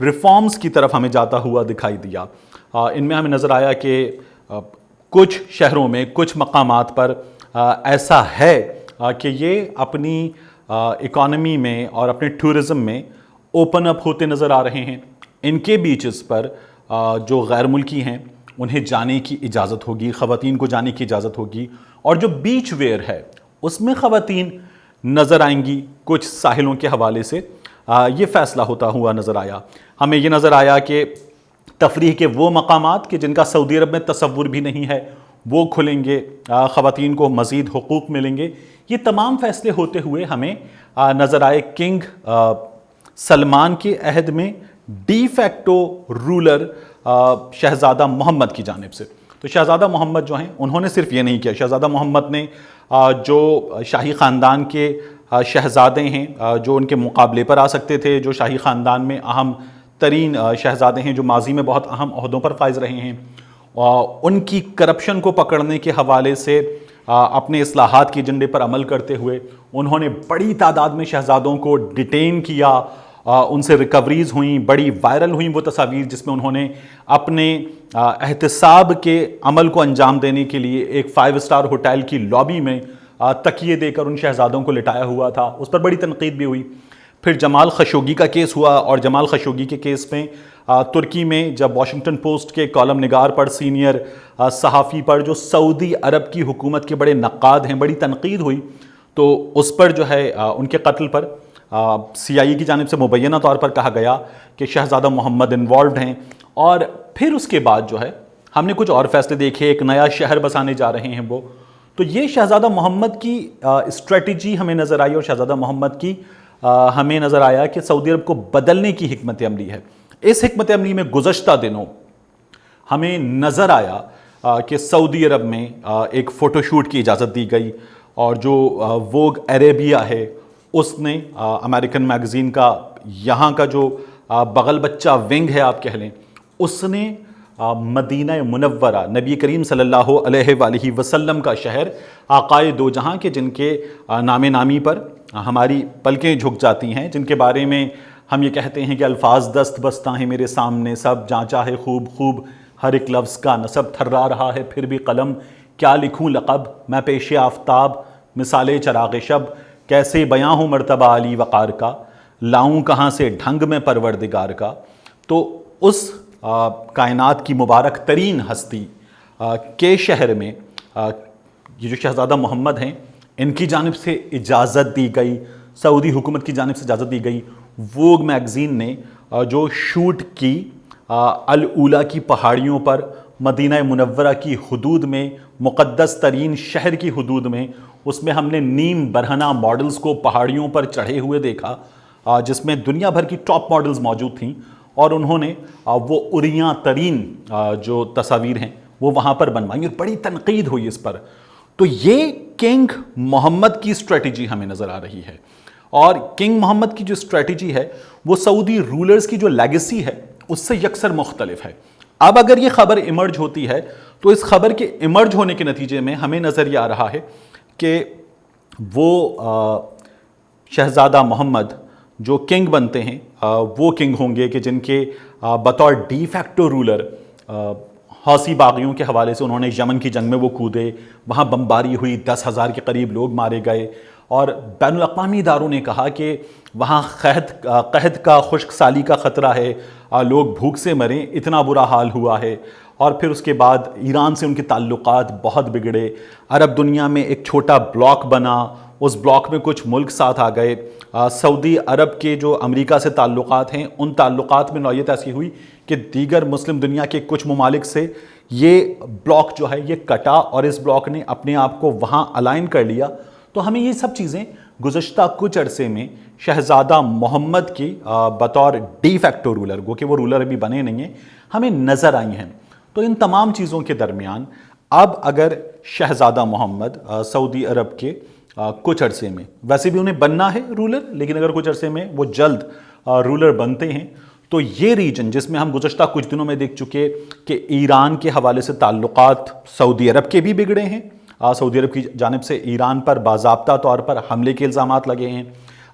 Reforms کی طرف ہمیں جاتا ہوا دکھائی دیا۔ ان میں ہمیں نظر آیا کہ کچھ شہروں میں کچھ مقامات پر ایسا ہے کہ یہ اپنی اکانومی میں اور اپنے ٹورزم میں اوپن اپ ہوتے نظر آ رہے ہیں۔ ان کے بیچز پر جو غیر ملکی ہیں انہیں جانے کی اجازت ہوگی، خواتین کو جانے کی اجازت ہوگی، اور جو بیچ ویئر ہے اس میں خواتین نظر آئیں گی کچھ ساحلوں کے حوالے سے۔ یہ فیصلہ ہوتا ہوا نظر آیا۔ ہمیں یہ نظر آیا کہ تفریح کے وہ مقامات کہ جن کا سعودی عرب میں تصور بھی نہیں ہے وہ کھلیں گے، خواتین کو مزید حقوق ملیں گے۔ یہ تمام فیصلے ہوتے ہوئے ہمیں نظر آئے کنگ سلمان کے عہد میں ڈی فیکٹو رولر شہزادہ محمد کی جانب سے۔ تو شہزادہ محمد جو ہیں انہوں نے صرف یہ نہیں کیا، شہزادہ محمد نے جو شاہی خاندان کے شہزادے ہیں جو ان کے مقابلے پر آ سکتے تھے، جو شاہی خاندان میں اہم ترین شہزادے ہیں جو ماضی میں بہت اہم عہدوں پر فائز رہے ہیں، ان کی کرپشن کو پکڑنے کے حوالے سے اپنے اصلاحات کے ایجنڈے پر عمل کرتے ہوئے انہوں نے بڑی تعداد میں شہزادوں کو ڈیٹین کیا، ان سے ریکوریز ہوئیں، بڑی وائرل ہوئیں وہ تصاویر جس میں انہوں نے اپنے احتساب کے عمل کو انجام دینے کے لیے ایک 5 اسٹار ہوٹل کی لابی میں تکیے دے کر ان شہزادوں کو لٹایا ہوا تھا۔ اس پر بڑی تنقید بھی ہوئی۔ پھر جمال خشوگی کا کیس ہوا، اور جمال خشوگی کے کیس میں ترکی میں جب واشنگٹن پوسٹ کے کالم نگار پر، سینئر صحافی پر جو سعودی عرب کی حکومت کے بڑے نقاد ہیں، بڑی تنقید ہوئی، تو اس پر جو ہے ان کے قتل پر CIA کی جانب سے مبینہ طور پر کہا گیا کہ شہزادہ محمد انوالوڈ ہیں۔ اور پھر اس کے بعد جو ہے ہم نے کچھ اور فیصلے دیکھے، ایک نیا شہر بسانے جا رہے ہیں وہ۔ تو یہ شہزادہ محمد کی اسٹریٹجی ہمیں نظر آئی، اور شہزادہ محمد کی ہمیں نظر آیا کہ سعودی عرب کو بدلنے کی حکمت عملی ہے۔ اس حکمت عملی میں گزشتہ دنوں ہمیں نظر آیا کہ سعودی عرب میں ایک فوٹو شوٹ کی اجازت دی گئی، اور جو ووگ عربیہ ہے اس نے امریکن میگزین کا یہاں کا جو بغل بچہ ونگ ہے آپ کہہ لیں، اس نے مدینہ منورہ نبی کریم صلی اللہ علیہ وآلہ وسلم کا شہر، آقائے دو جہاں کے جن کے نام نامی پر ہماری پلکیں جھک جاتی ہیں، جن کے بارے میں ہم یہ کہتے ہیں کہ الفاظ دست بستہ ہیں میرے سامنے، سب جانچا ہے خوب خوب، ہر ایک لفظ کا نصب تھرا رہا ہے پھر بھی قلم، کیا لکھوں لقب میں پیش آفتاب، مثال چراغ شب، کیسے بیاں ہوں مرتبہ علی وقار کا، لاؤں کہاں سے ڈھنگ میں پروردگار کا۔ تو اس کائنات کی مبارک ترین ہستی کے شہر میں یہ جو شہزادہ محمد ہیں ان کی جانب سے اجازت دی گئی، سعودی حکومت کی جانب سے اجازت دی گئی۔ ووگ میگزین نے جو شوٹ کی الاولیٰ کی پہاڑیوں پر، مدینہ منورہ کی حدود میں، مقدس ترین شہر کی حدود میں، اس میں ہم نے نیم برہنہ ماڈلز کو پہاڑیوں پر چڑھے ہوئے دیکھا، جس میں دنیا بھر کی ٹاپ ماڈلز موجود تھیں، اور انہوں نے وہ اریاں ترین جو تصاویر ہیں وہ وہاں پر بنوائیں، اور بڑی تنقید ہوئی اس پر۔ تو یہ کنگ محمد کی اسٹریٹجی ہمیں نظر آ رہی ہے، اور کنگ محمد کی جو اسٹریٹجی ہے وہ سعودی رولرز کی جو لیگیسی ہے اس سے یکسر مختلف ہے۔ اب اگر یہ خبر ایمرج ہوتی ہے تو اس خبر کے ایمرج ہونے کے نتیجے میں ہمیں نظر یہ آ رہا ہے کہ وہ شہزادہ محمد جو کنگ بنتے ہیں وہ کنگ ہوں گے کہ جن کے بطور ڈی فیکٹو رولر حوثی باغیوں کے حوالے سے انہوں نے یمن کی جنگ میں وہ کودے، وہاں بمباری ہوئی، 10,000 کے قریب لوگ مارے گئے، اور بین الاقوامی اداروں نے کہا کہ وہاں قحط کا، خشک سالی کا خطرہ ہے، لوگ بھوک سے مریں، اتنا برا حال ہوا ہے۔ اور پھر اس کے بعد ایران سے ان کے تعلقات بہت بگڑے، عرب دنیا میں ایک چھوٹا بلاک بنا، اس بلاک میں کچھ ملک ساتھ آ گئے، سعودی عرب کے جو امریکہ سے تعلقات ہیں ان تعلقات میں نوعیت ایسی ہوئی کہ دیگر مسلم دنیا کے کچھ ممالک سے یہ بلاک جو ہے یہ کٹا، اور اس بلاک نے اپنے آپ کو وہاں الائن کر لیا۔ تو ہمیں یہ سب چیزیں گزشتہ کچھ عرصے میں شہزادہ محمد کی بطور ڈی فیکٹو رولر، گو کہ وہ رولر ابھی بنے نہیں ہیں، ہمیں نظر آئی ہیں۔ تو ان تمام چیزوں کے درمیان اب اگر شہزادہ محمد سعودی عرب کے کچھ عرصے میں، ویسے بھی انہیں بننا ہے رولر، لیکن اگر کچھ عرصے میں وہ جلد رولر بنتے ہیں تو یہ ریجن جس میں ہم گزشتہ کچھ دنوں میں دیکھ چکے کہ ایران کے حوالے سے تعلقات سعودی عرب کے بھی بگڑے ہیں، سعودی عرب کی جانب سے ایران پر باضابطہ طور پر حملے کے الزامات لگے ہیں،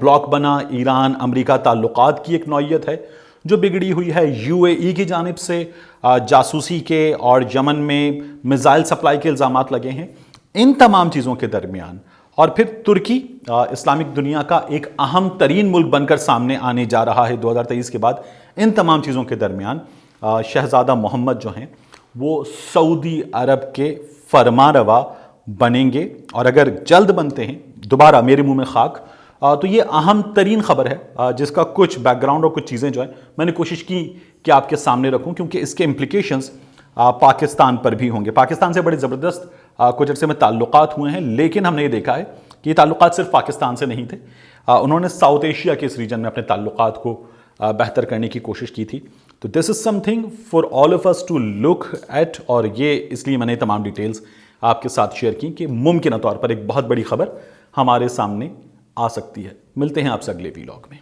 بلاک بنا، ایران امریکہ تعلقات کی ایک نوعیت ہے جو بگڑی ہوئی ہے، UAE کی جانب سے جاسوسی کے اور یمن میں میزائل سپلائی کے الزامات لگے ہیں۔ ان تمام چیزوں کے درمیان اور پھر ترکی اسلامک دنیا کا ایک اہم ترین ملک بن کر سامنے آنے جا رہا ہے 2023 کے بعد، ان تمام چیزوں کے درمیان شہزادہ محمد جو ہیں وہ سعودی عرب کے فرما روا بنیں گے، اور اگر جلد بنتے ہیں، دوبارہ میرے منہ میں خاک، تو یہ اہم ترین خبر ہے جس کا کچھ بیک گراؤنڈ اور کچھ چیزیں جو ہیں میں نے کوشش کی کہ آپ کے سامنے رکھوں، کیونکہ اس کے امپلیکیشنز پاکستان پر بھی ہوں گے۔ پاکستان سے بڑے زبردست کچھ عرصے میں تعلقات ہوئے ہیں، لیکن ہم نے یہ دیکھا ہے کہ یہ تعلقات صرف پاکستان سے نہیں تھے، انہوں نے ساؤتھ ایشیا کے اس ریجن میں اپنے تعلقات کو بہتر کرنے کی کوشش کی تھی۔ تو this is something for all of us to look at, اور یہ اس لیے میں نے تمام ڈیٹیلز آپ کے ساتھ شیئر کی کہ ممکنہ طور پر ایک بہت بڑی خبر ہمارے سامنے آ سکتی ہے۔ ملتے ہیں آپ سے اگلے ویلاگ میں۔